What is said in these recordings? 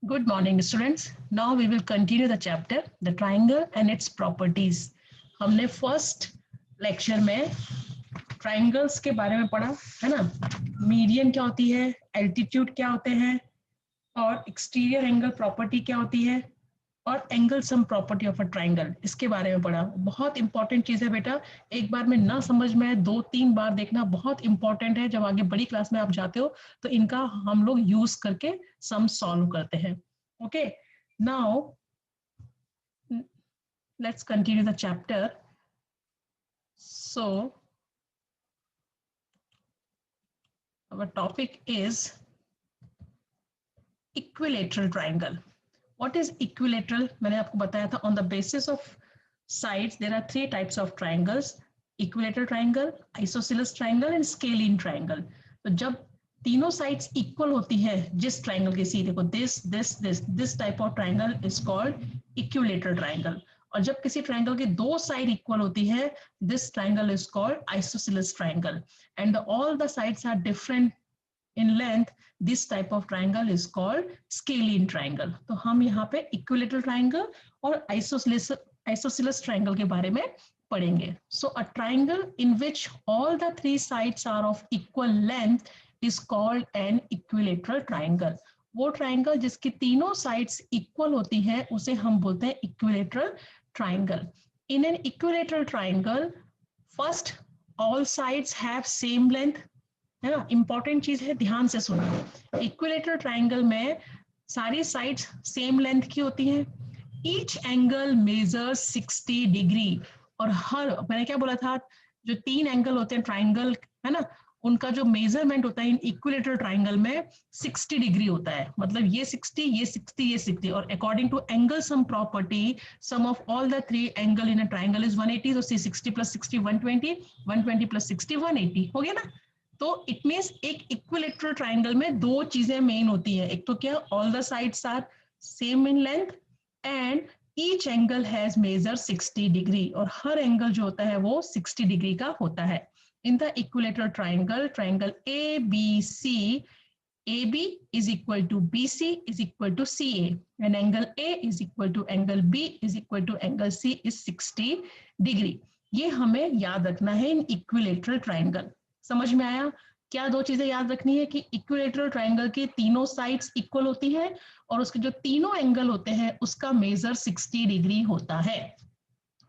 Good morning, students. Now we will continue the chapter, the triangle and its properties. हमने first lecture में triangles के बारे में पढ़ा है ना, मीडियन क्या होती है, एल्टीट्यूड क्या होते हैं, और एक्सटीरियर एंगल प्रॉपर्टी क्या होती है, और angle sum property of a triangle, इसके बारे में पढ़ा। बहुत इंपॉर्टेंट चीज़ है बेटा, एक बार में ना समझ में आए, 2-3 बार देखना बहुत इंपॉर्टेंट है। जब आगे बड़ी क्लास में आप जाते हो तो इनका हम लोग यूज करके सम सॉल्व करते हैं। Okay, now let's continue the chapter. So our topic is equilateral triangle. What is equilateral? मैंने आपको बताया था, on the basis of sides there are 3 types of triangles: equilateral triangle, isosceles triangle and scalene triangle. तो जब तीनों sides equal होती है जिस ट्राइंगल की, सी देखो, this type of triangle is called equilateral triangle. और जब किसी ट्राइंगल की दो साइड इक्वल होती है, this triangle is called isosceles triangle. And all the sides are different in length, this type of triangle is called scalene triangle. तो हम यहाँ पे equilateral triangle और isosceles triangle के बारे में पढ़ेंगे. So a triangle in which all the 3 sides are of equal length is called an equilateral triangle. वो ट्राइंगल जिसकी तीनों साइड्स इक्वल होती हैं उसे हम बोलते हैं equilateral triangle. In an equilateral triangle, first all sides have same length, है ना. इंपॉर्टेंट चीज है, ध्यान से सुनो. इक्विलेटरल ट्राइंगल में सारी साइड्स सेम लेंथ की होती हैं. Each angle measure 60 degree. और हर, मैंने क्या बोला था, जो 3 एंगल होते हैं ट्राइंगल, है ना, उनका जो मेजरमेंट होता है इन इक्विलेटरल ट्राइंगल में 60 डिग्री होता है. मतलब ये 60, ये 60, ये 60. और according to angle sum property, sum of all the 3 angle in a triangle is 180. तो 60 + 60 120, 120 + 60 180 हो गया ना. तो इट मीन्स एक इक्विलेटरल ट्राइंगल में 2 चीजें मेन होती है. एक तो क्या, all the sides are same in length and each angle has measure 60 degree. और हर एंगल जो होता है वो 60 डिग्री का होता है. In the equilateral triangle, triangle A B C, AB is equal to BC is equal to CA, and angle A is equal to angle B is equal to angle C is 60 degree. ये हमें याद रखना है इन equilateral triangle. समझ में आया? क्या 2 चीजें याद रखनी है कि इक्विलेटरल ट्राइंगल की तीनों साइड्स इक्वल होती है और उसके जो तीनों एंगल होते हैं उसका मेजर 60 डिग्री होता है.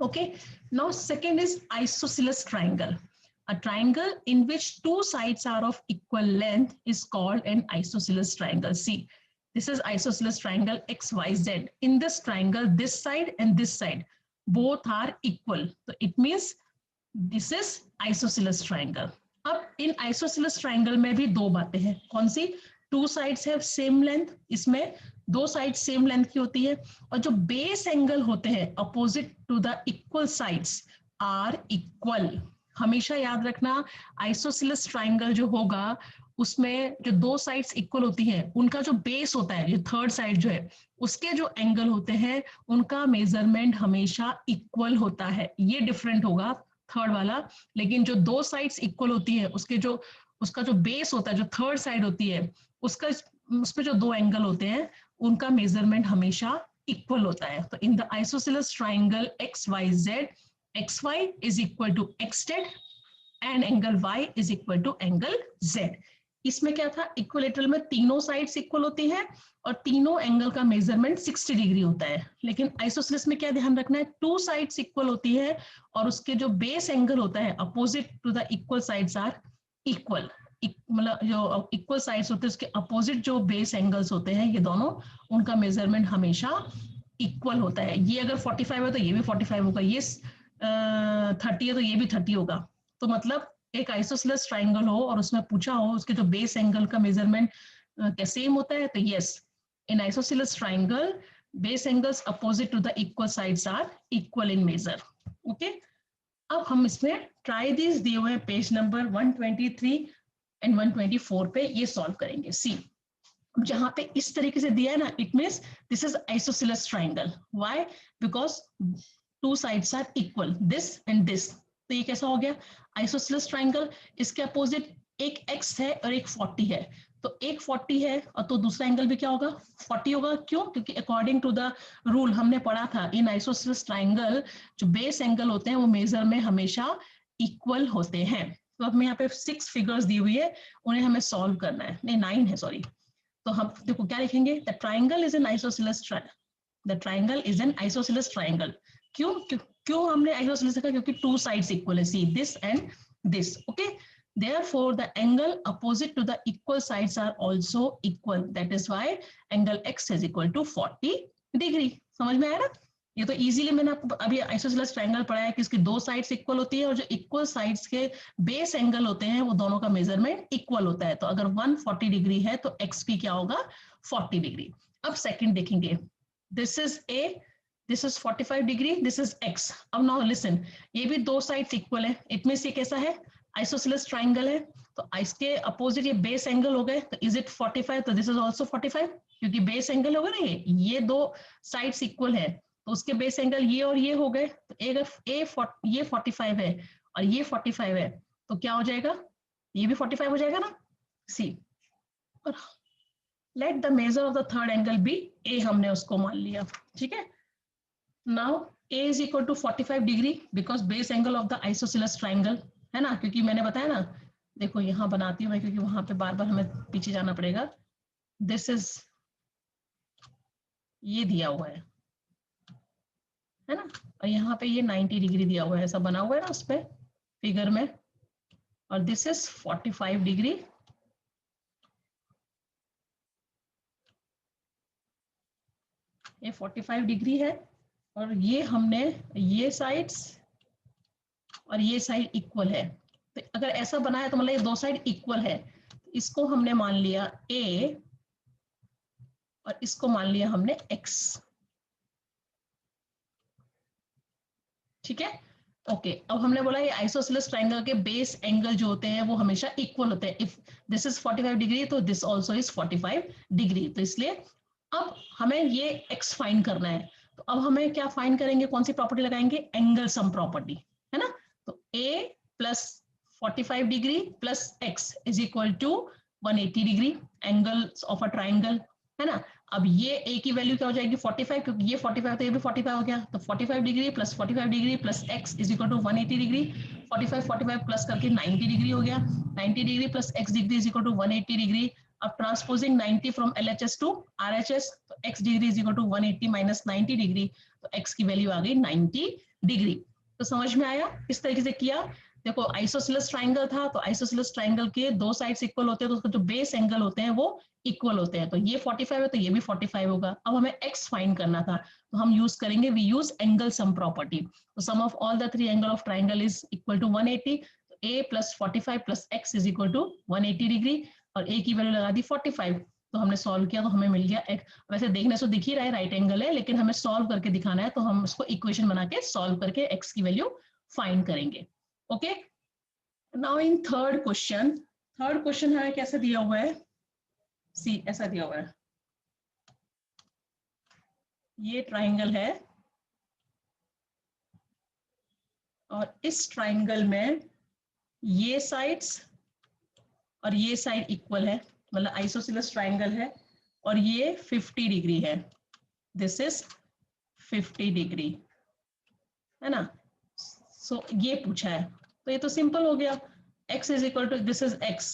Okay, now second is isosceles triangle. A triangle in which 2 sides are of equal length is called an isosceles triangle. See, this is isosceles triangle XYZ. In this triangle, this side and this side both are equal. So it means this is isosceles triangle. अब इन isosceles triangle में भी 2 बातें हैं. कौन सी? 2 sides have same length. इसमें 2 sides same length की होती है. और जो base angle होते हैं opposite to the equal sides are equal. हमेशा याद रखना, आइसोसेलेस ट्राइंगल जो होगा उसमें जो 2 साइड्स इक्वल होती हैं उनका जो बेस होता है, जो थर्ड साइड जो है, उसके जो एंगल होते हैं उनका मेजरमेंट हमेशा इक्वल होता है. ये डिफरेंट होगा थर्ड वाला. लेकिन जो 2 साइड्स इक्वल होती है उसका जो बेस होता है, जो थर्ड साइड होती है, उसमें जो 2 एंगल होते हैं उनका मेजरमेंट हमेशा इक्वल होता है. तो in the isosceles triangle XYZ, XY is equal to XZ and angle Y is equal to angle Z. इसमें क्या था, इक्विलेटरल में तीनों साइड्स इक्वल होती हैं और तीनों एंगल का मेजरमेंट 60 डिग्री होता है. लेकिन आइसोसेलेस में क्या ध्यान रखना है, 2 साइड्स इक्वल होती है और उसके जो बेस एंगल होता है opposite to the equal sides are equal. मतलब जो इक्वल साइड्स होते हैं उसके अपोजिट जो बेस एंगल्स होते हैं, ये दोनों, उनका मेजरमेंट हमेशा इक्वल होता है. ये अगर 45 है तो ये भी 45 होगा, ये 30 है तो ये भी 30 होगा. तो मतलब एक आइसोसेलेस ट्राइंगल हो और उसमें पूछा हो उसके जो बेस एंगल का मेजरमेंट क्या सेम होता है, तो yes, in isosceles triangle base angles opposite to the equal sides are equal in measure. Okay, अब हम इसमें ट्राई दिस दिए हुए पेज नंबर 123 एंड 124 पे ये सॉल्व करेंगे. सी, जहां पे इस तरीके से दिया है ना, it means this is isosceles triangle. Why? Because 2 sides are equal, this and this. तो ये कैसा हो गया आइसोसेलेस ट्राइंगल. इसके अपोजिट एक x है और एक 40 है. तो एक 40 है और तो दूसरा एंगल भी क्या होगा 40 होगा। क्यों? क्योंकि अकॉर्डिंग टू द रूल हमने पढ़ा था इन आइसोसेलेस ट्राइंगल जो बेस एंगल होते हैं वो मेजर में हमेशा इक्वल होते हैं। तो अब मैं यहाँ पे 6 फिगर्स दी हुई है, उन्हें हमें सॉल्व करना है, नहीं 9 है सॉरी। तो हम देखो क्या लिखेंगे, the triangle is an isosceles the triangle is an isosceles triangle. क्यों क्यों हमने आइसोसेलेस लिखा? क्योंकि टू साइड्स इक्वल है, see this and this, okay. Therefore, the angle opposite to the equal sides are also equal. That is why angle x is equal to 40 degree. समझ में आया ना? ये तो इजीली मैंने आपको अभी आइसोसेलेस ट्रायंगल पढ़ाया कि इसकी दो साइड्स इक्वल होती है और जो इक्वल साइड्स के बेस एंगल होते हैं वो दोनों का मेजरमेंट इक्वल होता है। तो अगर 140 डिग्री है तो एक्स भी क्या होगा 40 डिग्री। अब सेकंड देखेंगे, this is a, this is 45 degree, this is x. अब नाउ लिसन, ये भी दो साइड्स इक्वल है, इट मींस ये कैसा है आइसोसेलेस ट्रायंगल है। तो इसके अपोजिट ये बेस एंगल हो गए, तो इज इट 45? तो दिस इज आल्सो 45 क्योंकि बेस एंगल होगा ना, ये दो साइड्स इक्वल है तो उसके बेस एंगल ये और ये हो गए। तो ये 45 है और ये 45 है तो क्या हो जाएगा, ये भी 45 हो जाएगा ना। सी, और let the measure of the third angle be A, हमने उसको मान लिया, ठीक है। Now A is equal to 45 degree because base angle of the isosceles triangle है ना, क्योंकि मैंने बताया ना, देखो यहाँ बनाती हूँ मैं क्योंकि वहां पे बार बार हमें पीछे जाना पड़ेगा। दिस इज, ये दिया हुआ है ना, और यहाँ पे ये 90 डिग्री दिया हुआ है, ऐसा बना हुआ है ना उस पे फिगर में, और दिस इज 45 डिग्री। ये 45 डिग्री है और ये हमने ये साइड्स और ये साइड इक्वल है। तो अगर ऐसा बनाया तो मतलब ये दो साइड इक्वल है, तो इसको हमने मान लिया ए और इसको मान लिया हमने एक्स, ठीक है। ओके, अब हमने बोला ये आइसोसेलेस ट्रायंगल के बेस एंगल जो होते हैं वो हमेशा इक्वल होते हैं। इफ दिस इज 45 डिग्री तो दिस आल्सो इज 45 डिग्री। तो इसलिए अब हमें ये एक्स फाइंड करना है। तो अब हमें क्या फाइंड करेंगे, कौन सी प्रॉपर्टी लगाएंगे, एंगल सम प्रॉपर्टी, है ना। तो a plus 45 degree plus x is equal to 180 degree, angle of a triangle, है ना। अब ये a की वैल्यू क्या हो जाएगी 45, क्योंकि ये 45 तो ये भी 45 हो गया। तो 45 degree plus 45 degree plus x is equal to 180 degree, 45 plus करके 90 डिग्री हो गया, 90 degree plus x degree is equal to 180 degree. अब transposing 90 from LHS to RHS, तो x degree is equal to 180 minus 90 degree, तो x की value आ गई 90 degree. तो समझ में आया किस तरीके से किया। देखो आइसोसेलेस ट्रायंगल था तो आइसोसेलेस ट्रायंगल के दो साइड्स इक्वल होते हैं तो उसके जो बेस एंगल होते हैं वो इक्वल होते हैं। तो ये 45 है तो ये भी 45 होगा। अब हमें x फाइंड करना था तो हम यूज करेंगे, we use angle sum property. तो sum of all the three angle of triangle is equal to 180। तो a plus 45 plus x is equal to 180 degree और a की वैल्यू लगा दी 45। तो हमने सॉल्व किया तो हमें मिल गया x। वैसे देखने से दिख ही रहा है राइट एंगल है, लेकिन हमें सॉल्व करके दिखाना है तो हम उसको इक्वेशन बना के सॉल्व करके x की वैल्यू फाइंड करेंगे। Okay, now in third question हमें कैसे दिया हुआ है, सी ऐसा दिया हुआ है, ये ट्राइंगल है और इस ट्राइंगल में ये साइड्स और ये साइड इक्वल है, मतलब आइसोसेलेस ट्राइंगल है और ये 50 डिग्री है, दिस इज 50 डिग्री, है ना। सो ये पूछा है तो ये तो सिंपल हो गया, x is equal to this is x,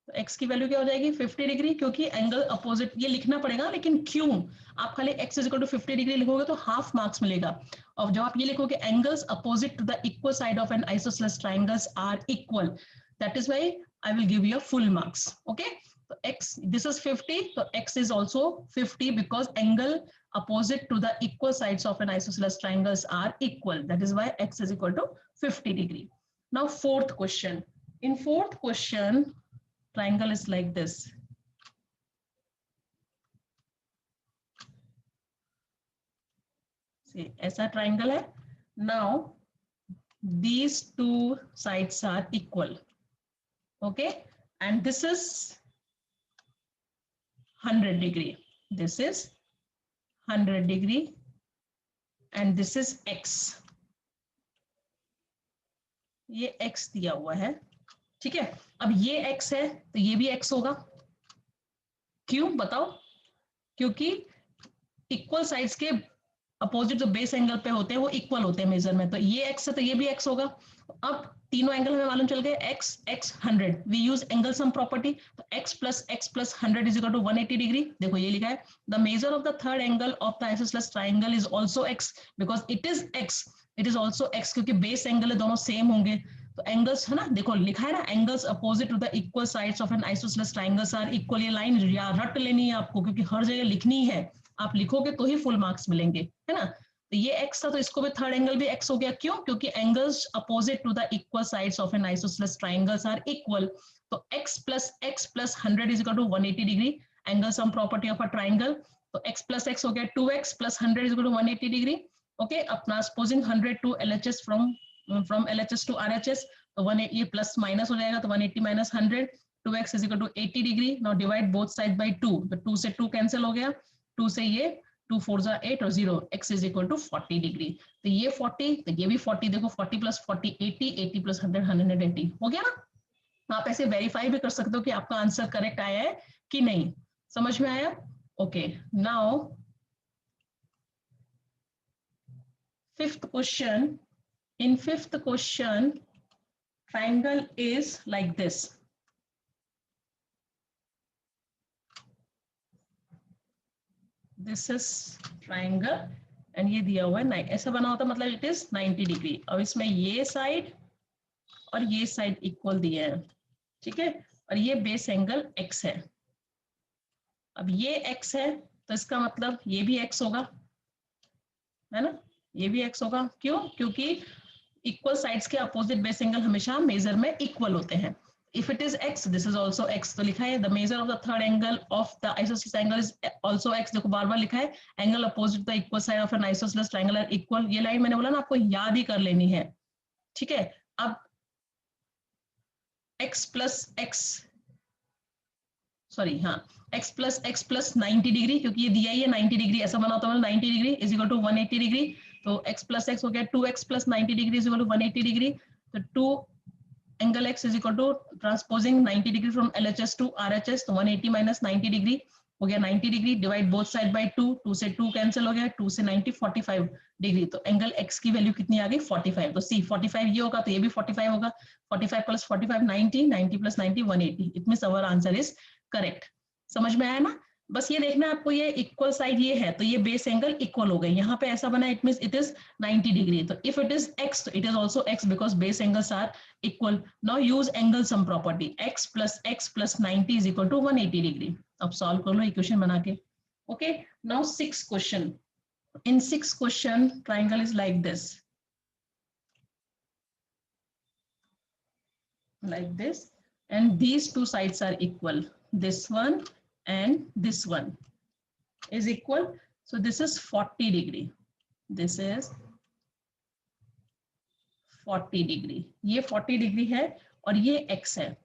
तो x की वैल्यू क्या हो जाएगी 50 डिग्री, क्योंकि एंगल अपोजिट ये लिखना पड़ेगा, लेकिन क्यों, आप खाली x is equal to 50 degree लिखोगे तो हाफ मार्क्स मिलेगा। और जब आप ये लिखोगे angles opposite to the equal side of an isosceles triangles are equal, that is why I will give you full marks. Okay, तो x दिस इज 50 तो x is also 50 because angle opposite to the equal sides of an isosceles triangles are equal, that is why x is equal to 50 degree. Now fourth question, in fourth question triangle is like this. See, ऐसा triangle है. Now these two sides are equal. Okay, and this is 100 degree. This is 100 degree and this is x. ये x दिया हुआ है, ठीक है। अब ये x है तो ये भी x होगा, क्यों बताओ? क्योंकि इक्वल साइड्स के अपोजिट जो बेस एंगल पे होते हैं वो इक्वल होते हैं मेजर में, तो ये x है तो ये भी x होगा। अब तीनों एंगल हमें मालूम चल गए, x x 100, we use angle sum property, तो x plus 100 is equal to 180 degree. देखो ये लिखा है, the measure of the third angle of the isosceles triangle is also x, because it is x, it is also x, क्योंकि base angle है, दोनों same होंगे। तो एंगल्स है ना, देखो लिखा है ना, angles opposite to the equal sides of an isosceles triangles are equal. ये लाइन रट लेनी है आपको, क्योंकि हर जगह लिखनी है, आप लिखोगे तो ही फुल मार्क्स मिलेंगे, है ना। तो ये x था तो इसको भी थर्ड एंगल भी x हो गया, क्यों? क्योंकि angles opposite to the equal sides of an isosceles triangles are equal. तो x plus 100 is equal to 180 degree, angle sum property of a triangle. तो x प्लस x हो गया 2x plus 100 is equal to 180 degree. Okay, अब transposing 100 to LHS from LHS to RHS, तो 1 ये plus minus हो जाएगा, तो 180 minus 100, 2x is equal to 80 degree. Now divide both side by 2, तो 2 से 2 कैंसिल हो गया, 2 से ये 2 4 जा 8 और 0, x is equal to 40 degree. तो ये 40 तो ये भी 40, देखो 40 प्लस 40 80, 80 प्लस 100 180 हो गया ना। आप ऐसे वेरीफाई भी कर सकते हो कि आपका आंसर करेक्ट आया है कि नहीं, समझ में आया? Okay, now fifth question. In fifth question triangle is like this. This is triangle and ये दिया हुआ है, ऐसा बना होता मतलब इट इज 90 डिग्री। अब इसमें ये साइड और ये साइड इक्वल दिए हैं, ठीक है, और ये बेस एंगल x है। अब ये x है तो इसका मतलब ये भी x होगा, है ना, ये भी x होगा, क्यों? क्योंकि इक्वल साइड्स के अपोजिट बेस एंगल हमेशा मेजर में इक्वल होते हैं। If it is x, this is also x, तो लिखा है the measure of the third angle of the isosceles triangle is also x। देखो बार बार लिखा है, angle opposite the equal side of an isosceles triangle are equal. ये line मैंने बोला ना आपको याद ही कर लेनी है, ठीक है। अब x प्लस x, सॉरी हाँ, x प्लस 90 डिग्री, क्योंकि ये दिया ही है 90 डिग्री, ऐसा बना होता है 90 degree is equal to 180 degree. तो x प्लस x हो गया 2x plus 90 degree is equal to 180 degree. तो 2 angle x is equal to transposing 90 degree from LHS to RHS, तो 180 माइनस 90 डिग्री हो गया 90 degree. Divide both side by 2, 2 से 2 cancel हो गया, 2 से 90 45 डिग्री। तो एंगल x की वैल्यू कितनी आ गई 45। तो सी 45 ये होगा तो ये भी 45 होगा, 45 plus 45 90, 90 plus 90 180। It means our answer is correct. समझ में आया ना? बस ये देखना आपको, ये इक्वल साइड ये है तो ये बेस एंगल इक्वल हो गए, यहाँ पे ऐसा बना it means it is 90 degree. तो इफ इट इज x तो it is also x because base angles are equal. Now use angle sum property, x plus 90 is equal to 180 degree. अब solve कर लो इक्वेशन बना के। Okay, now six question. In six question triangle is like this, like this, and these two sides are equal, this one and this one is equal. So this is 40 degree, this is 40 degree, ये 40 degree है और ये x है।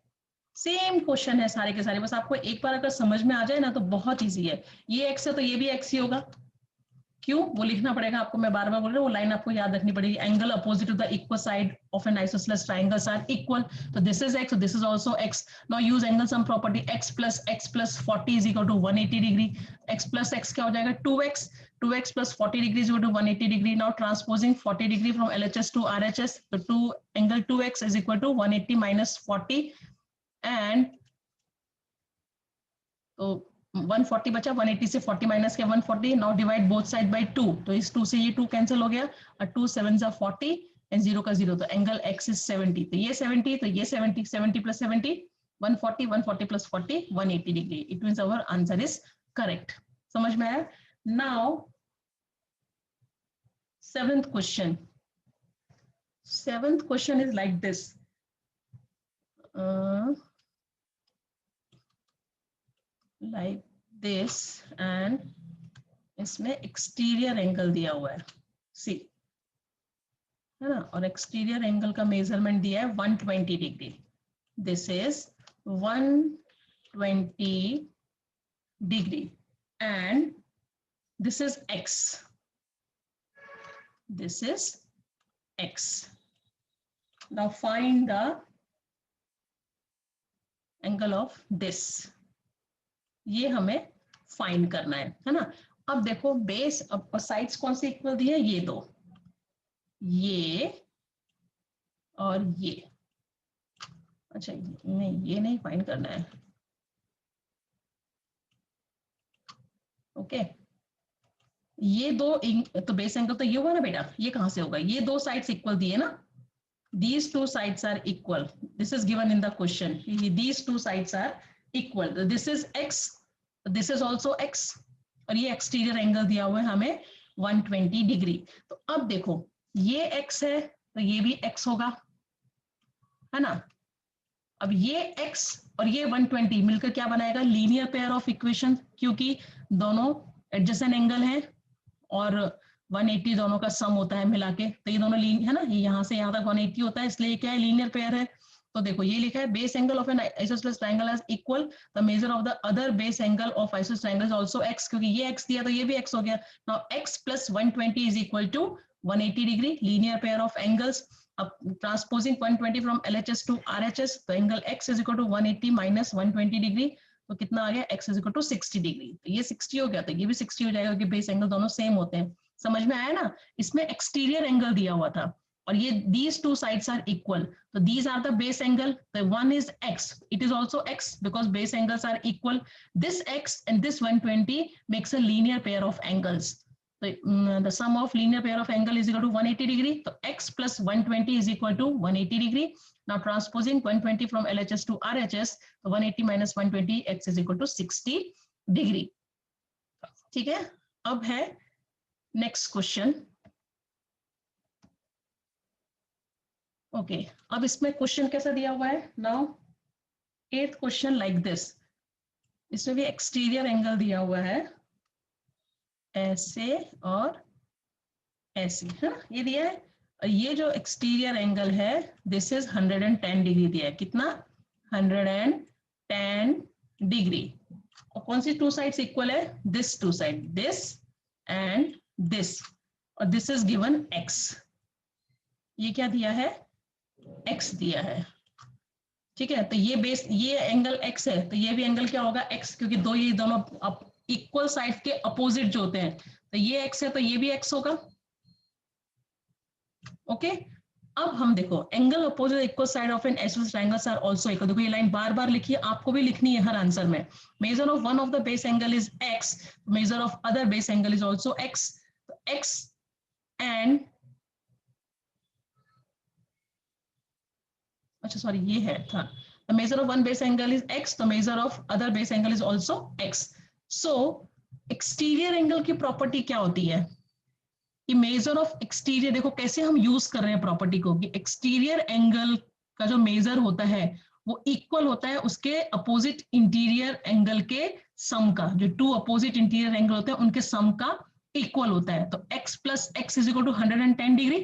Same question है सारे के सारे, बस आपको एक बार अगर समझ में आ जाए ना तो बहुत इजी है। ये x है तो ये भी x ही होगा, क्यों वो लिखना पड़ेगा आपको, मैं बार बार बोल रही हूँ, वो लाइन आपको याद रखनी पड़ेगी। Angle opposite to the equal side of an isosceles triangles are equal, तो this is x, this is also x। Now use angle sum property, x plus 40 is equal to 180 degree. x plus x क्या हो जाएगा 2x, 2x plus 40 degree is equal to 180 degree. Now transposing 40 degree from LHS to RHS, तो 2 angle 2x is equal to 180 minus 40 and तो 140 बचा, 180 से 40 minus किया 140। Now divide both side by 2, तो इस 2 से ये 2 कैंसिल हो गया और 2 7 जा 40 एंड 0 का 0, तो एंगल x इज 70, तो ये 70 तो ये 70, 70 plus 70 140, 140 plus 40 180 degree. It means our answer is correct. समझ में आया? Now seventh question is like this. Like this and इसमें एक्सटीरियर एंगल दिया हुआ है, सी, है ना, और एक्सटीरियर एंगल का मेजरमेंट दिया है 120 degree. This is 120 degree and this is x, this is x. Now find the angle of this, ये हमें फाइंड करना है ना। अब देखो बेस, अब साइड्स कौन सी इक्वल दी है, ये दो, ये और ये। अच्छा नहीं, ये नहीं फाइंड करना है, ओके। ये दो तो बेस एंगल तो ये हुआ ना बेटा, ये कहां से होगा, ये दो साइड्स इक्वल दिए ना, these two sides are equal, this is given in the question, these two sides are equal, this is x, this is also x, और ये एक्सटीरियर एंगल दिया हुआ है हमें 120 डिग्री। तो अब देखो ये x है तो ये भी x होगा, है ना। अब ये x और ये 120 मिलकर क्या बनाएगा, लीनियर पेयर ऑफ इक्वेशन, क्योंकि दोनों एडजेसेंट एंगल हैं और 180 दोनों का सम होता है मिला के, तो ये दोनों लीन है ना, ये यहाँ से यहाँ तक 180 होता है, इसलिए क्या है, लीनियर पेयर है। तो देखो ये लिखा है base angle of an isosceles triangle is equal the measure of the other base angle of isosceles triangle is also x, क्योंकि ये x दिया तो ये भी x हो गया। Now x plus 120 is equal to 180 degree, linear pair of angles. अब transposing 120 from LHS to RHS, तो angle x is equal to 180 minus 120 degree, तो कितना आ गया, x is equal to 60 degree. तो ये 60 हो गया, तो ये भी 60 हो जाएगा, क्योंकि बेस एंगल दोनों सेम होते हैं। समझ में आया ना, इसमें एक्सटीरियर एंगल दिया हुआ था और ये these two sides are equal, so these are the base angle, the one is x, it is also x because base angles are equal, this x and this 120 makes a linear pair of angles, so the sum of linear pair of angle is equal to 180 degree, so x plus 120 is equal to 180 degree. Now transposing 120 from LHS to RHS, so 180 minus 120, x is equal to 60 degree. ठीक है, अब है next question. Okay, अब इसमें question कैसा दिया हुआ है, now 8th question like this, इसमें भी एक्सटीरियर एंगल दिया हुआ है ऐसे और ऐसे, है ना, ये दिया है। और ये जो एक्सटीरियर एंगल है दिस इज 110 डिग्री दिया है, कितना, 110 डिग्री। और कौन सी टू साइड्स इक्वल है, this two side, this and this, और दिस इज गिवन x, ये क्या दिया है, x दिया है, ठीक है। तो ये बेस, ये एंगल x है, तो ये भी एंगल क्या होगा, x, क्योंकि दो ये दोनों इक्वल साइड के अपोजिट जो होते हैं, तो ये x है तो ये भी x होगा, ओके। अब हम देखो angle opposite equal side of an isosceles triangles are also equal, देखो ये लाइन बार बार लिखी है, आपको भी लिखनी है हर आंसर में। Major of one of the base angle is x, major of other base angle is also x, तो x एंड, अच्छा सॉरी ये है था, the measure of one base angle is x, the measure of other base angle is also x. So exterior angle की property क्या होती है, कि मेजर ऑफ एक्सटीरियर, देखो कैसे हम यूज कर रहे हैं प्रॉपर्टी को, कि एक्सटीरियर एंगल का जो मेजर होता है वो इक्वल होता है उसके अपोजिट इंटीरियर एंगल के सम का, जो टू अपोजिट इंटीरियर एंगल होते हैं उनके सम का इक्वल होता है। तो x plus x is equal to 110 degree,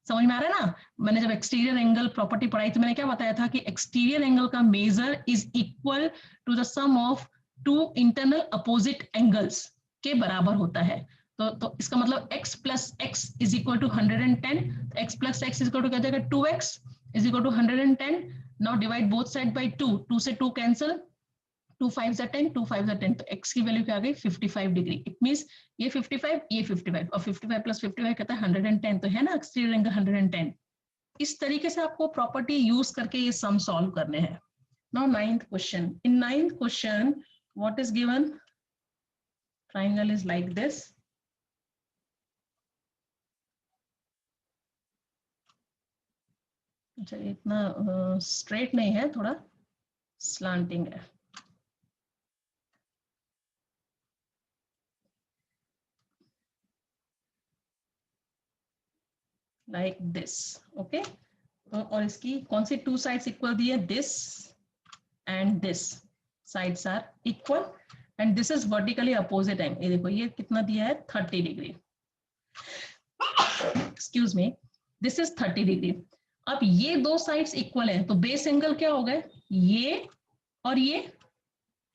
समझ में आ रहा है ना। मैंने जब एक्सटीरियर एंगल प्रॉपर्टी पढ़ाई तो मैंने क्या बताया था कि एक्सटीरियर एंगल का measure is equal to the sum of two internal opposite angles के बराबर होता है। तो इसका मतलब x plus x is equal to 110, x plus x is equal to क्या जाएगा, 2x is equal to 110। Now divide both side by 2, 2 से 2 कैंसिल, 2 5 are 10, 2 5 are 10, तो x की वैल्यू क्या आ गई, 55 डिग्री। इट मींस ये 55, ये 55 और 55 प्लस 55 कहता है 110, तो है ना एक्सटीरियर एंगल 110। इस तरीके से आपको प्रॉपर्टी यूज करके ये सम सॉल्व करने हैं। Now 9th question, in 9th question what is given, triangle is like this, अच्छा इतना स्ट्रेट नहीं है, थोड़ा स्लांटिंग है, लाइक दिस, ओके। और इसकी कौन सी टू साइड्स इक्वल दी है, this and this sides are equal and this is vertically opposite angle, ये देखो ये कितना दिया है, 30 degree, excuse me, this is 30 degree. अब ये दो साइड्स इक्वल हैं, तो बेस एंगल क्या हो गए, ये और ये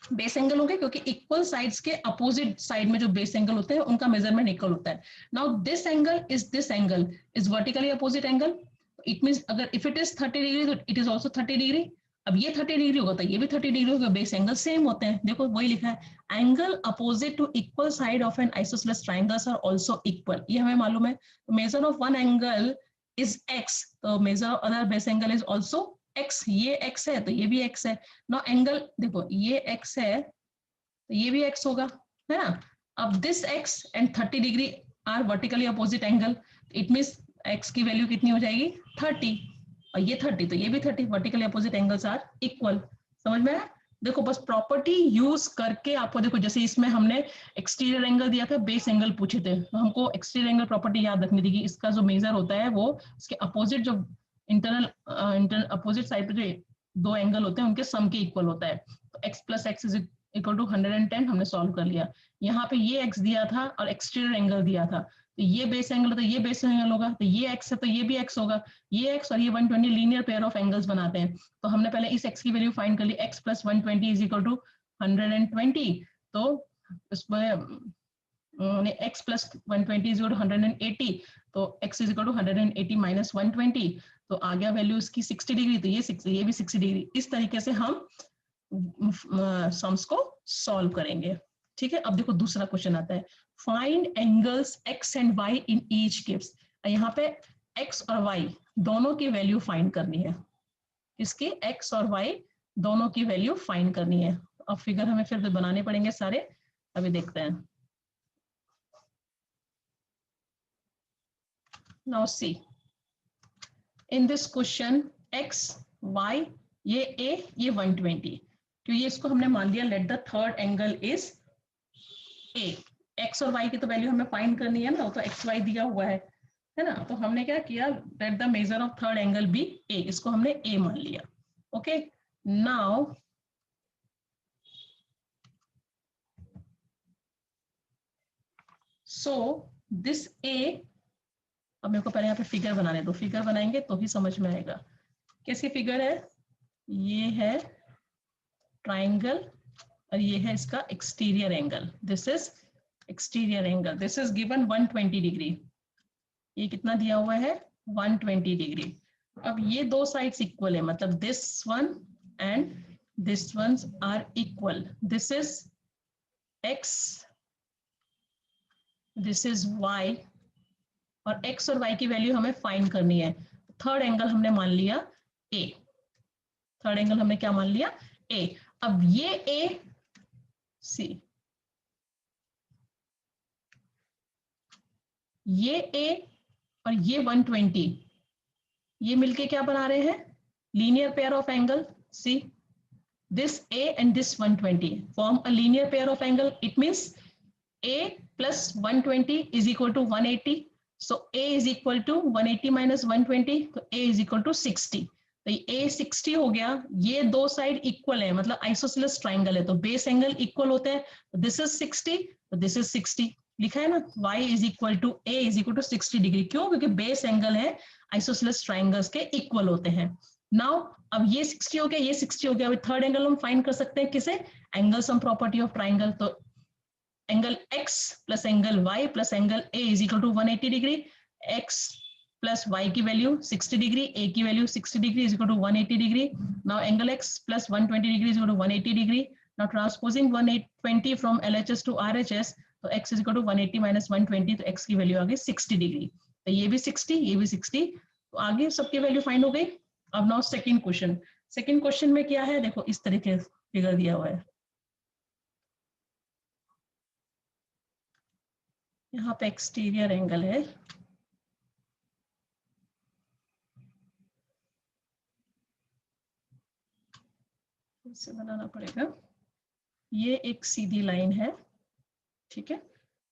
बेस एंगल हो गए, क्योंकि इक्वल साइड्स के अपोजिट साइड में जो बेस एंगल होते हैं उनका मेजरमेंट इक्वल होता है। Now this angle is vertically opposite angle, it means अगर इफ इट इज 30 डिग्री तो इट इज आल्सो 30 डिग्री, अब ये 30 डिग्री होगा तो ये भी 30 डिग्री होगा, बेस एंगल सेम होते हैं। देखो वही लिखा है, angle opposite to equal side of an isosceles triangles are also equal, ये हमें मालूम है। Measure of one angle is x, तो measure of other base angle is also x, ये x है तो ये भी x है। नो एंगल देखो ये x है तो ये भी x होगा, है ना। अब this x and 30 degree are vertically opposite angle, it means x की वैल्यू कितनी हो जाएगी 30, और ये 30 तो ये भी 30, vertically opposite angles are equal. समझ में आया? देखो बस प्रॉपर्टी यूज करके आपको, देखो जैसे इसमें हमने एक्सटीरियर एंगल दिया था, बेस एंगल पूछे थे, तो हमको एक्सटीरियर एंगल प्रॉपर्टी याद रखनी थी कि इसका जो मेजर होता है वो इसके अपोजिट, जो इंटरनल अपोजिट साइड पे जो दो एंगल होते हैं उनके सम के इक्वल होता है। तो x plus x is equal to 110 हमने सॉल्व कर लिया। यहाँ पे ये x दिया था और एक्सटीरियर एंगल दिया था, तो ये बेस एंगल तो ये बेस एंगल होगा, तो ये x है तो ये भी x होगा, ये x और ये 120 लीनियर पेयर ऑफ एंगल्स बनाते हैं। तो हमने पहले इस x की वैल्यू फाइंड कर ली, x plus 120 is equal to 120, तो इसमें x plus 120 is equal to 180, तो x is equal to 180 minus 120, तो आ गया वैल्यू इसकी 60 डिग्री, तो ये भी 60 डिग्री। इस तरीके से हम सम्स को सॉल्व करेंगे। ठीक है, अब देखो दूसरा क्वेश्चन आता है, find angles x and y in each case. यहाँ पे x और y दोनों की वैल्यू फाइंड करनी है, इसकी x और y दोनों की वैल्यू फाइंड करनी है। अब फिगर हमें फिर बनाने पड़ेंगे सारे, अभी देखते हैं। Now see in this question x y, ये a ये 120, तो ये इसको हमने मान लिया let the third angle is a। x और y की तो वैल्यू हमें फाइंड करनी है ना, तो x y दिया हुआ है ना, तो हमने क्या किया, let the measure of third angle be a, इसको हमने a मान लिया। Okay, now so this a, अब मेरे को पहले यहाँ पे फिगर बनाने दो, फिगर बनाएंगे तो ही समझ में आएगा। कैसी फिगर है, ये है ट्राइंगल और ये है इसका exterior angle, this is exterior angle, this is given 120 degree, ये कितना दिया हुआ है 120 डिग्री। अब ये दो साइड्स इक्वल है, मतलब this one and this ones are equal, this is x, this is y, और x और y की वैल्यू हमें फाइंड करनी है। थर्ड एंगल हमने मान लिया a, थर्ड एंगल हमने क्या मान लिया a। अब ये a सी, ये a और ये 120, ये मिलके क्या बना रहे हैं, linear pair of angle. See this a and this 120 form a linear pair of angle, it means a plus 120 is equal to 180, so a is equal to 180 minus 120, तो a is equal to 60, तो ये 60 हो गया। ये दो side equal है, मतलब isosceles triangle है, तो बेस एंगल इक्वल होते हैं, दिस इज 60 तो दिस इज 60, लिखा है ना, y is equal to a is equal to 60 degree, क्यों, क्योंकि बेस एंगल है आइसोसेलेस ट्राइंगल्स के इक्वल होते हैं। नाउ अब ये 60 हो गया, ये 60 हो गया, अभी थर्ड एंगल हम फाइंड कर सकते हैं किसे, angle sum property of triangle, तो angle x plus angle y plus angle a is equal to 180 degree, x plus y की वैल्यू 60 डिग्री, a की value 60 degree is equal to 180 degree. Now angle x plus 120 degree is equal to 180 degree. Now transposing 120 from LHS to RHS, तो x is equal to 180 minus 120, तो x की value आ गई 60 degree, तो ये भी 60 ये भी 60, तो आगे सबकी वैल्यू फाइंड हो गई। अब now second question, second question में क्या है, देखो इस तरीके फिगर दिया हुआ है, यहाँ पे एक्सटीरियर एंगल है, इसे बनाना पड़ेगा, ये एक सीधी लाइन है, ठीक है,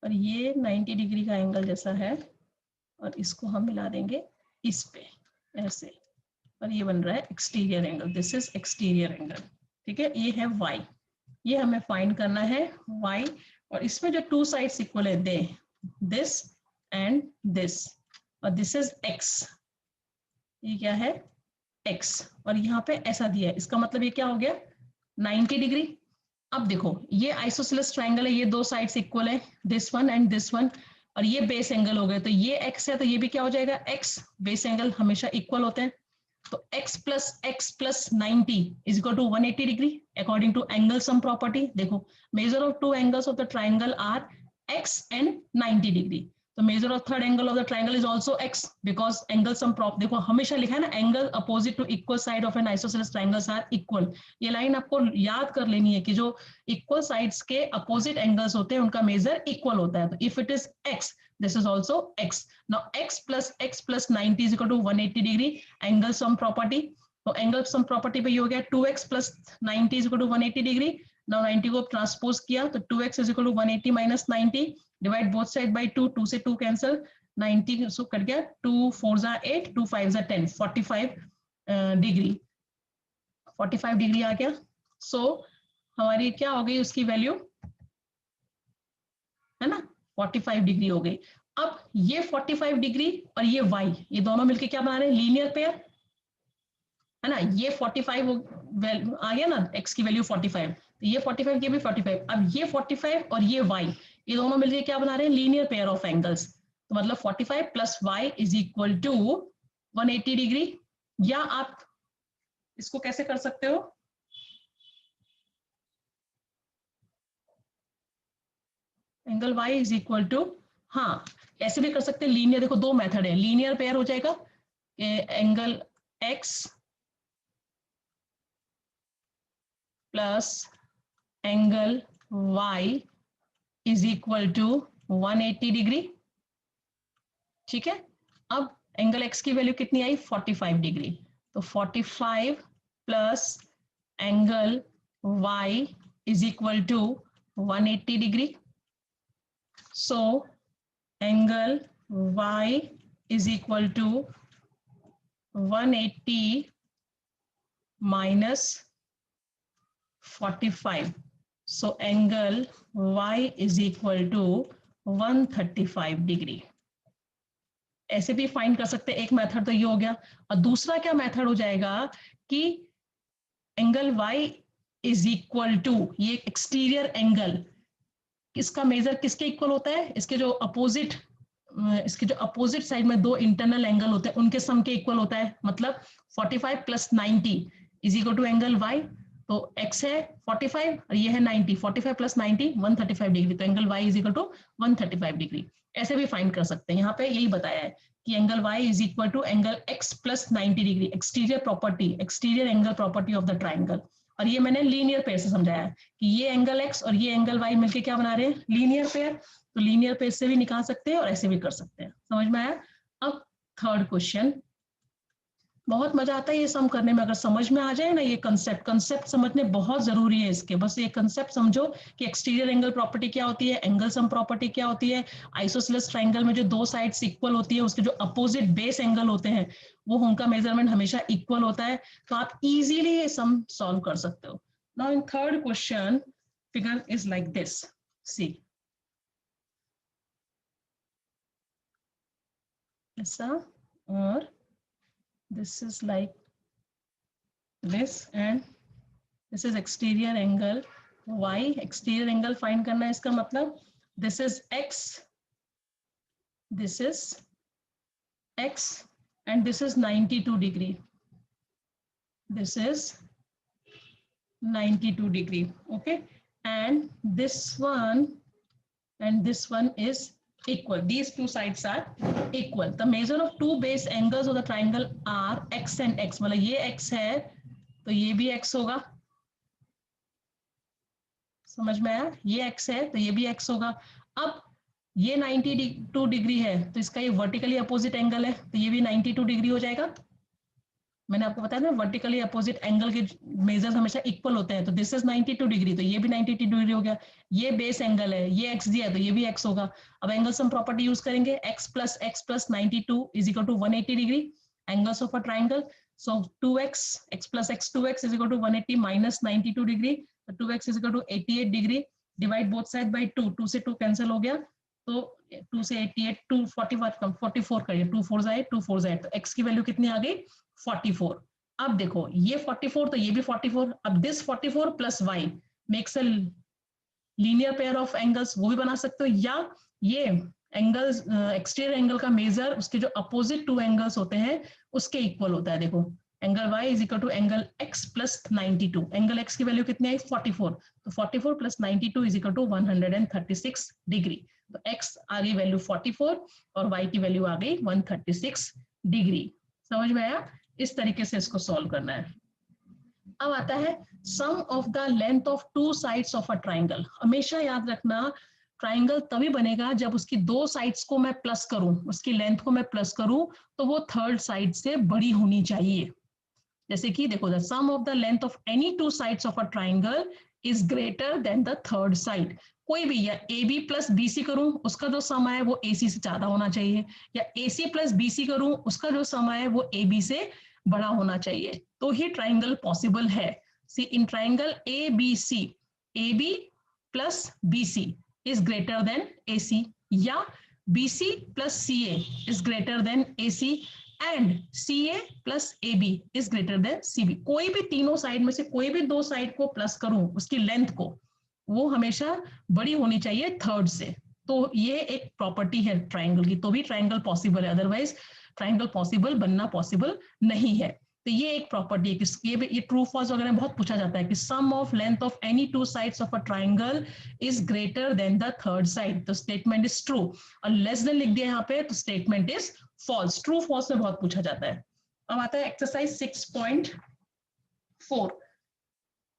और ये 90 डिग्री का एंगल जैसा है, और इसको हम मिला देंगे इस पे ऐसे, और ये बन रहा है exterior angle, this is exterior angle, ठीक है। ये है y, ये हमें फाइंड करना है y, और इसमें जो टू साइड्स इक्वल है दे दिस एंड दिस, और दिस इज x, ये क्या है x, और यहाँ पे ऐसा दिया है, इसका मतलब ये क्या हो गया 90 डिग्री। अब देखो ये आइसोसेलेस ट्राइंगल है, ये दो साइड्स इक्वल है, this one and this one, और ये बेस एंगल हो गए, तो ये x है तो ये भी क्या हो जाएगा x, बेस एंगल हमेशा इक्वल होते हैं, तो x plus 90 is equal to 180 degree according to angle sum property. देखो measure of two angles of the triangle are x and 90 degree. तो measure of third angle of the triangle is also x because angle sum prop देखो हमेशा लिखा है ना angle opposite to equal side of an isosceles triangles are equal. ये line आपको याद कर लेनी है कि जो equal sides के opposite angles होते हैं उनका measure equal होता है. तो if it is x, this is also x. Now x plus 90 is equal to 180 degree. Angle sum property. तो angle sum property पे ये हो गया 2x plus 90 is equal to 180 degree. Now 90 को ट्रांसपोज किया तो 2x is equal to 180 minus 90. Divide both side by 2. 2 से 2 cancel. 90 so cut गया. 2 4 जा 8, 2 5 जा 10. 45 डिग्री. 45 डिग्री आ गया. सो हमारी क्या हो गई उसकी वैल्यू, है ना, 45 डिग्री हो गई. अब ये 45 डिग्री और ये y, ये दोनों मिलके क्या बना रहे हैं, लीनियर पेयर, है ना. ये 45 आ गया ना, x की वैल्यू 45, तो ये 45 ये भी 45. अब ये 45 और ये y, ये दोनों मिलके क्या बना रहे हैं, लीनियर पेयर ऑफ एंगल्स. तो मतलब 45 plus y is equal to 180 degree. या आप इसको कैसे कर सकते हो, angle y is equal to, हाँ ऐसे भी कर सकते हैं लीनियर. देखो दो मेथड है, लीनियर पेयर हो जाएगा angle x plus angle y is equal to 180 degree. ठीक है. अब एंगल x की वैल्यू कितनी आई, 45 डिग्री. तो 45 plus angle y is equal to 180 degree. So angle y is equal to 180 minus 45. So angle y is equal to 135 degree. ऐसे भी find कर सकते हैं. एक मेथड तो ये हो गया. और दूसरा क्या मेथड हो जाएगा कि angle y is equal to, ये एक्सटीरियर एंगल, इसका मेजर किसके इक्वल होता है, इसके जो अपोजिट साइड में दो इंटरनल एंगल होते हैं उनके सम के इक्वल होता है. मतलब 45 plus 90 is equal to angle y. तो x है 45 और ये है 90. 45 प्लस 90 135 डिग्री. तो angle y is equal to 135 degree. ऐसे भी फाइंड कर सकते हैं. यहाँ पे यही बताया है कि angle y is equal to angle x plus 90 degree. Exterior property, exterior angle property of the triangle. और ये मैंने लीनियर पेयर से समझाया है कि ये एंगल x और ये एंगल y मिलके क्या बना रहे हैं, लीनियर पेयर. तो लीनियर पेयर से भी निकाल सकते हैं और ऐसे भी कर सकते हैं. समझ में आया. अब थर्ड क्वेश्चन, बहुत मजा आता है ये सम करने में अगर समझ में आ जाए ना. ये कंसेप्ट समझने बहुत जरूरी है इसके. बस ये कंसेप्ट समझो कि एक्सटीरियर एंगल प्रॉपर्टी क्या होती है, एंगल सम प्रॉपर्टी क्या होती है. आइसोसेलेस ट्राइंगल में जो दो साइड्स इक्वल होती है उसके जो अपोजिट बेस एंगल होते हैं वो उनका मेजरमेंट हमेशा इक्वल होता है. तो आप इजीली ये सम सॉल्व कर सकते हो. Now in third question figure is like this. See ऐसा, और this is like this and this is exterior angle y. exterior angle find करना है. इसका मतलब this is x, this is x and this is 92 degree. This is 92 degree. Okay, and this one and this one is equal. These two sides are equal. The measure of two base angles of the triangle are x and x. मतलब ये x है तो ये भी x होगा. समझ में आया. ये x है तो ये भी x होगा. अब ये 92 डिग्री है तो इसका ये वर्टिकली अपोजिट एंगल है तो ये भी 92 डिग्री हो जाएगा. मैंने आपको बताया ना वर्टिकली अपोजिट एंगल के मेजर्स हमेशा इक्वल होते हैं. तो दिस इज 92 डिग्री तो ये भी 92 डिग्री हो गया. ये बेस एंगल है, ये x दिया है तो ये भी x होगा. अब एंगल सम प्रॉपर्टी यूज करेंगे. x plus 92 is equal to 180 degree. Angles of a triangle. So 2x, x plus x 2x is equal to 180 minus 92 degree. तो 2x is equal to 88 degree. Divide both side by 2. 2 से 2 cancel हो गया तो 2 से 88 2 44 करिए. 2 4 जाए 2 4 जाए तो x की वैल्यू कितनी आ गई, 44. अब देखो ये 44 तो ये भी 44. अब this 44 plus y makes a linear pair of angles, वो भी बना सकते हो. या ये एंगल्स एक्सटीरियर एंगल का मेजर उसके जो अपोजिट टू एंगल्स होते हैं उसके इक्वल होता है. देखो angle y is equal to angle x plus 92, angle x की वैल्यू कितनी आई 44, तो 44 plus 92 is equal to 136 degree. तो x आ गई वैल्यू 44 और y की वैल्यू आ गई 136 डिग्री। समझ में आया? इस तरीके से इसको सॉल्व करना है। अब आता है sum of the length of two sides of a triangle. हमेशा याद रखना ट्राइंगल तभी बनेगा जब उसकी दो साइड्स को मैं प्लस करूं, उसकी लेंथ को मैं प्लस करूं, तो वो थर्ड साइड से बड़ी होनी चाहिए। जैसे कि देखो, the sum of the length of any two sides of a triangle is greater than the third side. कोई भी, या A B plus B C करूं उसका जो सम है वो ए सी से ज्यादा होना चाहिए, या ए सी प्लस बी सी करूं उसका जो सम है वो ए बी से बड़ा होना चाहिए, तो ही ट्राइंगल पॉसिबल है। See in triangle A B C, A B plus B C is greater than A C, या B C plus C A is greater than A C, and CA plus AB is greater than CB। कोई भी तीनों side में से कोई भी दो side को प्लस करूं उसकी लेंथ को, वो हमेशा बड़ी होनी चाहिए थर्ड से। तो ये एक प्रॉपर्टी है ट्राइंगल की, तो भी ट्राइंगल पॉसिबल है, अदरवाइज ट्राइंगल पॉसिबल बनना पॉसिबल नहीं है। तो ये एक प्रॉपर्टी है कि ये ट्रू फॉल्स वगैरह बहुत पूछा जाता है कि sum of length of any two sides of a triangle is greater than the third side, तो स्टेटमेंट इज ट्रू। और लेस देन लिख दिया यहाँ पे तो statement is false. True false में बहुत पूछा जाता है। अब आता है exercise 6.4,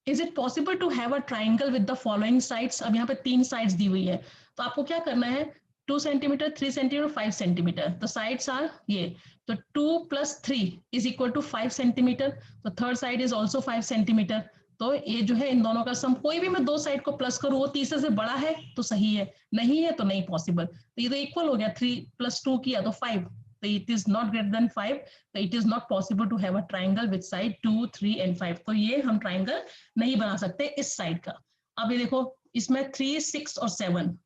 is it possible to have a triangle with the following sides. अब यहाँ पे तीन साइड्स दी हुई है, तो आपको क्या करना है, 2 सेंटीमीटर, 3 सेंटीमीटर, 5 सेंटीमीटर, तो साइड्स आर ये, तो 2 plus 3 is equal to 5 centimetre, तो third side is also 5 centimetre. तो ये जो है इन दोनों का सम, कोई भी मैं दो साइड को प्लस करूँ वो तीसरे से बड़ा है तो सही है, नहीं है तो नहीं पॉसिबल। तो ये तो इक्वल हो गया, 3 प्लस 2 किया तो 5, तो it is not greater than 5, तो it is not possible to have a triangle with side 2, 3 and 5। तो ये हम ट्राइंगल नहीं बना सकते इस साइड का। अब ये देखो, इसमें 3, 6 और 7,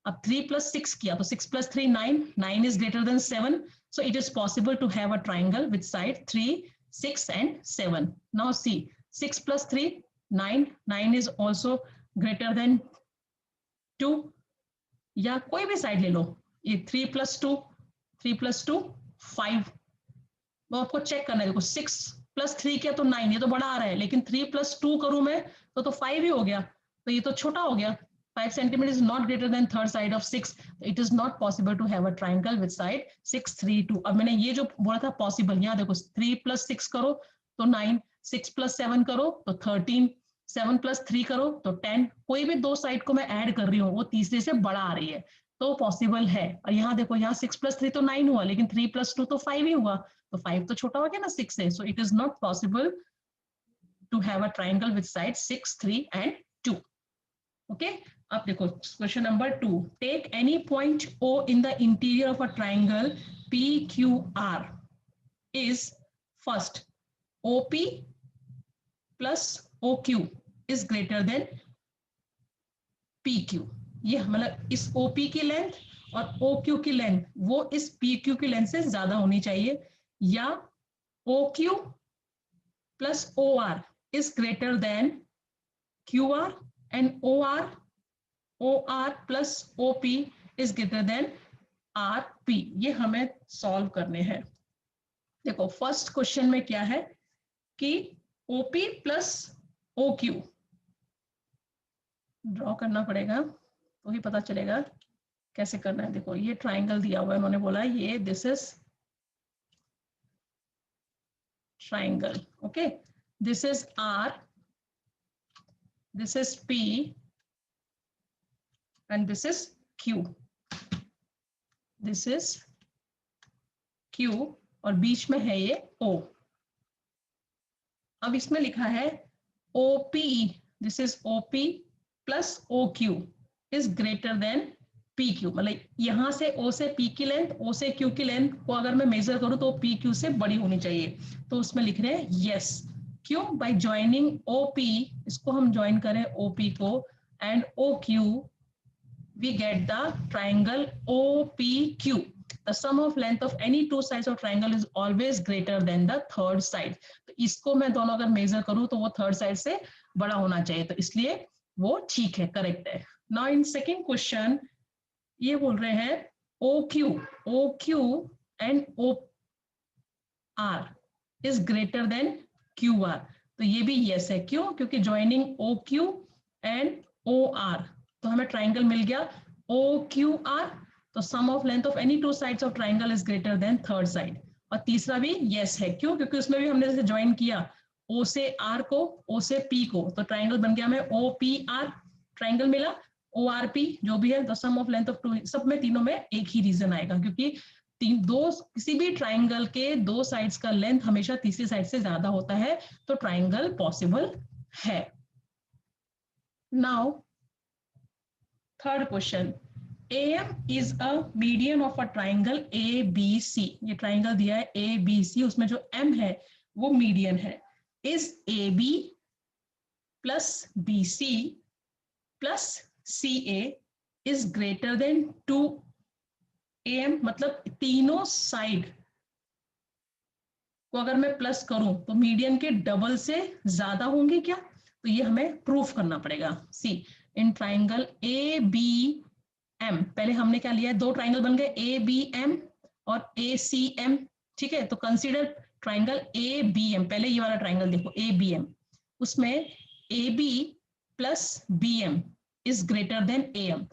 अब 3 प्लस 6 किया तो 6 plus 3 9, 9 is greater than 7, so it is possible to have a triangle with side 3, 6 and 7. Now see, 6 plus 3 9, 9 is also greater than 2, या कोई भी साइड ले लो, ये 3 plus 2, 3 plus 2 5। तो आपको चेक करना है, देखो 6 प्लस 3 किया तो 9, ये तो बड़ा आ रहा है, लेकिन 3 प्लस 2 करूं मैं तो 5 ही हो गया, तो ये तो छोटा हो गया। 5 centimeter is not greater than third side of 6. It is not possible to have a triangle with side 6, 3, 2. अब मैंने ये जो बोला था पॉसिबल, यहाँ देखो 3 प्लस 6 करो तो 9, 6 प्लस 7 करो तो 13, 7 प्लस 3 करो तो 10। कोई भी दो साइड को मैं ऐड कर रही हूँ वो तीसरे से बड़ा आ रही है, तो पॉसिबल है। और यहाँ देखो, यहाँ 6 प्लस 3 तो 9 हुआ, लेकिन 3 प्लस 2 तो 5 ही हुआ, तो 5 तो छोटा हो गया ना 6 से, so it is not possible to have a triangle with side 6, 3 and 2। Okay, अब देखो question number 2, take any point O in the interior of a triangle PQR is first OP plus OQ is greater than PQ। ये मतलब इस OP की length और OQ की length वो इस PQ की लेंथ से ज्यादा होनी चाहिए, या OQ plus OR is greater than QR, and OR plus OP is greater than RP। ये हमें सॉल्व करने हैं। देखो फर्स्ट क्वेश्चन में क्या है कि OP प्लस OQ ड्रॉ करना पड़ेगा, तो ही पता चलेगा कैसे करना है। देखो ये ट्राइंगल दिया हुआ है, उन्होंने बोला ये this is triangle, okay, this is R, this is P and this is Q, this is Q और बीच में है ये O। अब इसमें लिखा है OP, this is OP plus OQ is greater than PQ, मतलब यहां से O से P की लेंथ, O से Q की लेंथ को अगर मैं मेजर करूं तो PQ से बड़ी होनी चाहिए, तो उसमें लिख रहे हैं यस। क्यों? बाय ज्वाइनिंग OP, इसको हम ज्वाइन करें OP को and OQ, we get the triangle OPQ. The sum of length of any two sides of triangle is always greater than the third side. तो इसको मैं दोनों अगर मेजर करूं तो वो थर्ड साइड से बड़ा होना चाहिए, तो इसलिए वो ठीक है, करेक्ट है। नाउ इन सेकेंड क्वेश्चन ये बोल रहे हैं OQ and OR is greater than Q R, तो ये भी यस है। क्यों? क्योंकि joining O Q and O R, तो हमें ट्राइंगल मिल गया ओ क्यू आर, तो sum of length of any two sides of triangle is greater than third side. और तीसरा भी यस है। क्यों? क्योंकि उसमें भी हमने जैसे ज्वाइन किया ओ से आर को, ओ से पी को, तो ट्राइंगल बन गया हमें ओ पी आर, ट्राइंगल मिला ओ आर पी जो भी है, the sum of length of two, सब में तीनों में एक ही रीजन आएगा, क्योंकि किसी भी ट्राइंगल के दो साइड्स का लेंथ हमेशा तीसरी साइड से ज्यादा होता है, तो ट्राइंगल पॉसिबल है। Now third question, AM is a median of a triangle ABC, ये ट्राइंगल दिया है ABC, उसमें जो M है वो मीडियन है। Is AB plus BC plus CA is greater than 2AM, मतलब तीनों साइड को अगर मैं प्लस करूं तो मीडियन के डबल से ज्यादा होंगे क्या? तो ये हमें प्रूफ करना पड़ेगा। See in triangle A B M, पहले हमने क्या लिया है, दो ट्राइंगल बन गए ए बी एम और ए सी एम, ठीक है। तो consider triangle A B M, पहले ये वाला ट्राइंगल देखो ए बी एम, उसमें A B plus B M is greater than A M.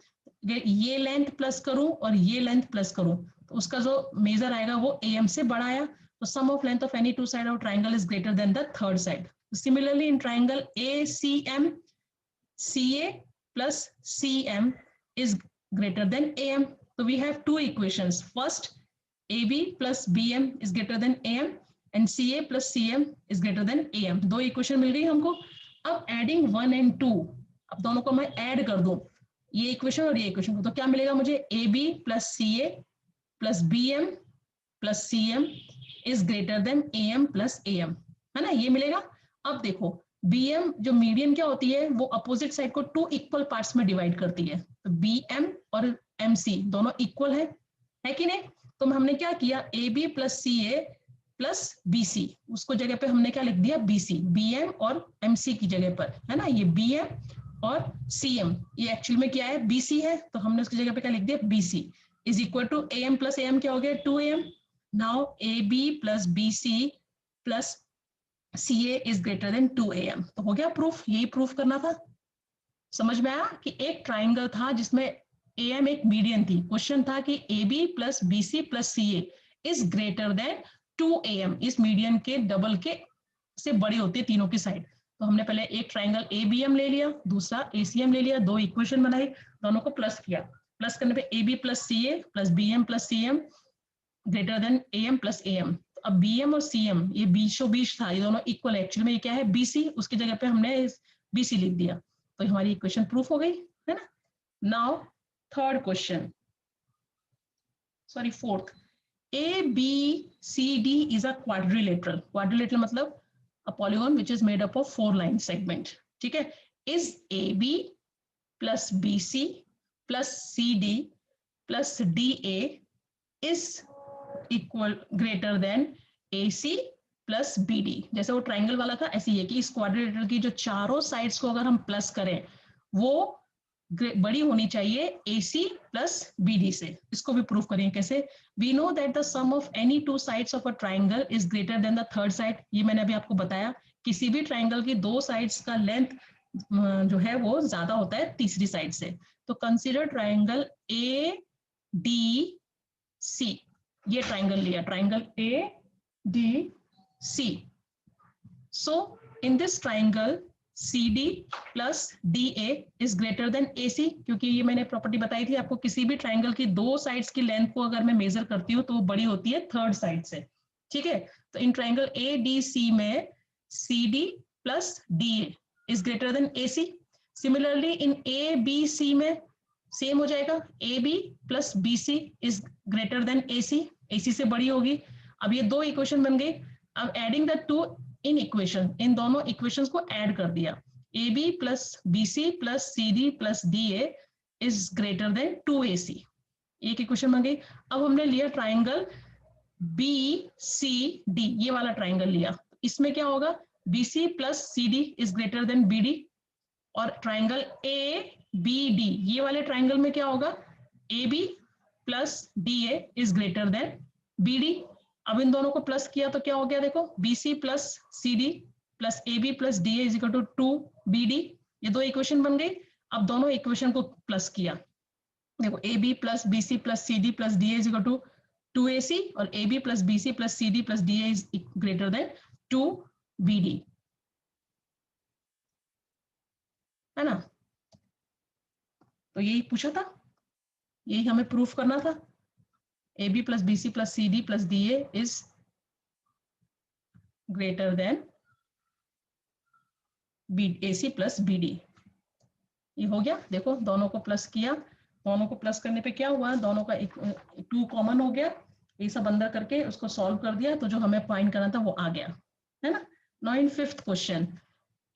ये लेंथ प्लस करूं और ये लेंथ प्लस करूं तो उसका जो मेजर आएगा वो ए एम से बड़ा आया, तो sum of length of any two side of triangle is greater than the third side. Similarly, in triangle ACM, CA plus CM is greater than AM. So we have two equations. First, AB plus BM is greater than AM and CA plus CM is greater than AM. दो equation मिल गई हमको। अब adding 1 and 2, अब दोनों को मैं add कर दूं, ये equation और ये equation, तो क्या मिलेगा मुझे, AB plus CA plus BM plus CM is greater then AM plus AM, है ना, ये मिलेगा। अब देखो BM जो मीडियन क्या होती है, वो अपोजिट साइड को टू इक्वल पार्ट्स में डिवाइड करती है, तो BM और MC दोनों इक्वल है कि नहीं? तो हमने क्या किया, AB plus CA plus BC, उसको जगह पे हमने क्या लिख दिया, BC, BM और MC की जगह पर, है ना, ये BM और CM, ये एक्चुअल में क्या है, BC है, तो हमने उसकी जगह पे क्या लिख दिया, BC is equal to AM plus AM क्या हो गया, 2AM। Now AB plus BC plus CA is greater than 2AM, तो हो गया प्रूफ, यही प्रूफ करना था। समझ में आया कि एक ट्राइंगल था जिसमें AM एक मीडियन थी, क्वेश्चन था कि AB plus BC plus CA is greater than 2AM, इस मीडियन के डबल के से बड़ी होती है तीनों की साइड। तो हमने पहले एक ट्राइंगल ABM ले लिया, दूसरा ACM ले लिया, दो इक्वेशन बनाई, दोनों को प्लस किया, प्लस करने पे AB plus CA plus BM plus CM greater than AM plus AM। तो अब BM और CM ये बीचों बीच था, ये दोनों इक्वल, एक्चुअली में ये क्या है, BC, उसकी जगह पे हमने BC लिख दिया, तो हमारी इक्वेशन प्रूफ हो गई, है ना। Now third question, sorry fourth, ABCD is a quadrilateral, quadrilateral मतलब a polygon which is made up of 4 line segment, ठीक है। Is AB plus BC plus CD plus DA is equal greater than AC plus BD, जैसे वो triangle वाला था ऐसे ही है कि इस क्वाड्रिलेटरल की जो चारों साइड्स को अगर हम प्लस करें वो बड़ी होनी चाहिए AC प्लस BD से। इसको भी प्रूफ करेंगे कैसे, we know that the sum of any two sides of a triangle is greater than the third side, ये मैंने अभी आपको बताया, किसी भी ट्राइंगल की दो साइड्स का लेंथ जो है वो ज्यादा होता है तीसरी साइड से। तो कंसीडर ट्राइंगल ADC, ये ट्राइंगल लिया, triangle ADC। So in this triangle CD plus DA is greater than AC, क्योंकि ये मैंने प्रॉपर्टी बताई थी आपको, किसी भी ट्राइंगल की दो साइड्स की लेंथ को अगर मैं मेजर करती हूँ तो वो बड़ी होती है थर्ड साइड से, ठीक है। तो इन ट्राइंगल ADC में CD plus DA is greater than AC। Similarly in ABC में सेम हो जाएगा, AB plus BC is greater than AC, AC से बड़ी होगी। अब ये दो इक्वेशन बन गई, अब adding the two inequation, इन दोनों इक्वेशंस को ऐड कर दिया, AB plus BC plus CD plus DA is greater than 2AC, एक इक्वेशन बन गई। अब हमने लिया ट्राइंगल BCD, ये वाला ट्राइंगल लिया, इसमें क्या होगा, BC plus CD is greater then BD, और ट्राइंगल ABD, ये वाले ट्राइंगल में क्या होगा, AB plus DA is greater then BD। अब इन दोनों को प्लस किया तो क्या हो गया, देखो BC plus CD plus AB plus DA is equal to 2BD, ये दो इक्वेशन बन गई। अब दोनों इक्वेशन को प्लस किया, देखो AB plus BC plus CD plus DA is equal to 2AC और AB plus BC plus CD plus DA is greater than 2BD, है ना। तो यही पूछा था, यही हमें प्रूफ करना था। AB plus BC plus CD plus DA is greater than AC plus BD। ये हो गया, देखो दोनों को प्लस किया, दोनों को प्लस करने पे क्या हुआ, दोनों का 2 कॉमन हो गया, ये सब अंदर करके उसको सॉल्व कर दिया तो जो हमें फाइंड करना था वो आ गया, है ना। Now in 5th question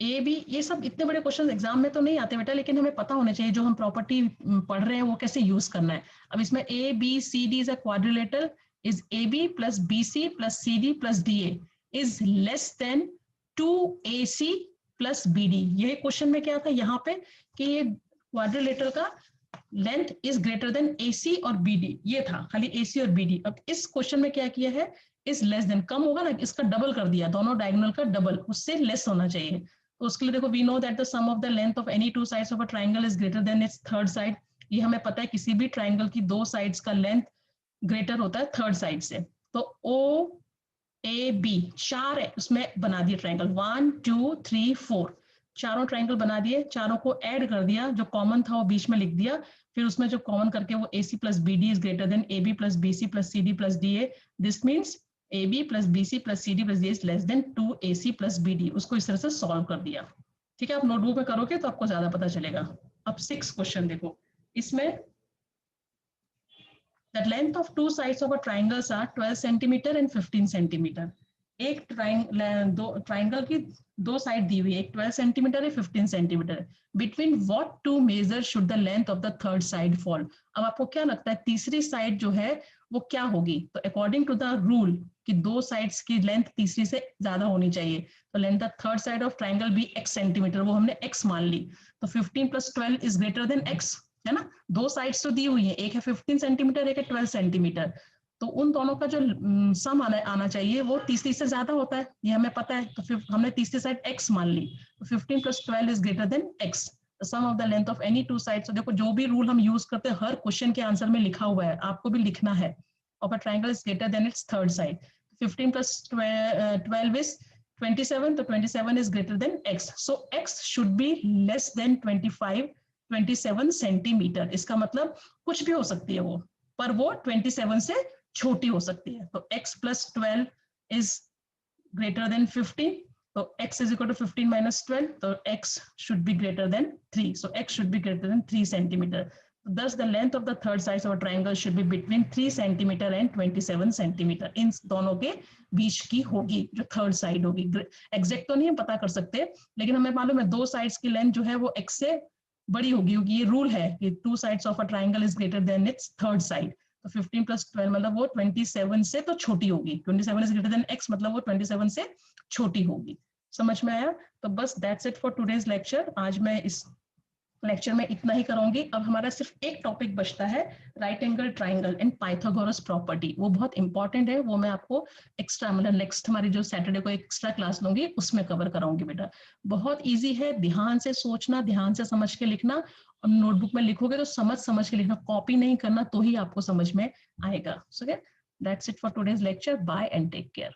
A B, ये सब इतने बड़े क्वेश्चन एग्जाम में तो नहीं आते बेटा, लेकिन हमें पता होना चाहिए जो हम प्रॉपर्टी पढ़ रहे हैं वो कैसे यूज करना है। अब इसमें ABCD is a quadrilateral, is AB plus BC plus CD plus DA is less than 2AC plus BD। ये क्वेश्चन में क्या था यहाँ पे कि ये क्वाड्रिलेटरल का length is greater than AC और BD, ये था खाली AC और BD। अब इस क्वेश्चन में क्या किया है, इज लेस देन, कम होगा ना, इसका डबल कर दिया, दोनों डायगोनल का डबल, उससे लेस होना चाहिए। तो उसके लिए देखो, we know that the sum of the length of any two sides of a triangle is greater than its third side. ये हमें पता है किसी भी ट्रायंगल की दो साइड्स का लेंथ ग्रेटर होता है थर्ड साइड से। तो OAB चार है, उसमें बना दिए ट्रायंगल 1 2 3 4, चारों ट्रायंगल बना दिए, चारों को ऐड कर दिया, जो कॉमन था वो बीच में लिख दिया, फिर उसमें जो कॉमन करके वो AC plus BD is greater then AB plus BC plus CD plus DA। This means AB plus BC plus CD plus DA is less than 2AC plus BD। उसको इस तरह से सॉल्व कर दिया, ठीक है। आप नोटबुक में करोगे तो आपको ज्यादा पता चलेगा। अब 6 क्वेश्चन देखो, इसमें the length of two sides of a triangles are 12 centimeter and 15 centimeter। एक ट्राइंगल की दो साइड दी हुई है, एक 12 सेंटीमीटर है 15 centimetre. Between what to measure should the length of the third side fall. अब आपको क्या लगता है तीसरी साइड जो है वो क्या होगी, तो अकॉर्डिंग टू द रूल कि दो साइड्स की लेंथ तीसरी से ज्यादा होनी चाहिए, तो length the third side of triangle भी x सेंटीमीटर, वो हमने x मान ली, तो 15 प्लस 12 इज ग्रेटर देन x, है ना। दो साइड्स तो दी हुई है, एक है 15 सेंटीमीटर एक है 12 सेंटीमीटर, तो उन दोनों का जो सम आना चाहिए वो तीसरी से ज्यादा होता है, ये हमें पता है। तो फिर हमने तीसरी साइड x मान ली, तो 15 प्लस 12 is greater than x, sum of the length of any two sides. देखो जो भी रूल हम यूज करते हैं हर क्वेश्चन के आंसर में लिखा हुआ है, आपको भी लिखना है। Of a triangle is greater than its third side, 15 प्लस 12 इज 27, तो 27 is greater than x, so x should be less than 27 centimetre. इसका मतलब कुछ भी हो सकती है वो, पर वो 27 से छोटी हो सकती है। तो x plus 12 is greater than 15, तो x is equal to 15 minus 12, तो x should be greater than 3, so x should be greater than 3 centimetre. Thus the length of the third sides of a triangle should be between 3 centimeter and 27 centimeter। इन दोनों के बीच की होगी जो third side होगी। Exact तो नहीं हम पता कर सकते, लेकिन हमें मालूम है दो साइड्स की लेंथ जो है वो x से बड़ी होगी, क्योंकि ये रूल है कि to sides of a triangle is greater than its third side. तो 15 प्लस 12 मतलब वो 27 से तो छोटी होगी, 27 इज ग्रेटर देन x मतलब वो 27 से छोटी होगी। समझ में आया? तो बस that's it for today's lecture. आज मैं इस लेक्चर में इतना ही करूंगी। अब हमारा सिर्फ एक टॉपिक बचता है, right angle triangle and Pythagoras property. वो बहुत इंपॉर्टेंट है, वो मैं आपको एक्स्ट्रा मतलब नेक्स्ट हमारी जो सैटरडे को एक्स्ट्रा क्लास लूंगी उसमें कवर कराऊंगी बेटा। बहुत इजी है, ध्यान से सोचना, ध्यान से समझ के लिखना, और नोटबुक में लिखोगे तो समझ के लिखना, कॉपी नहीं करना, तो ही आपको समझ में आएगा। So that's it for today's lecture. Bye and take care.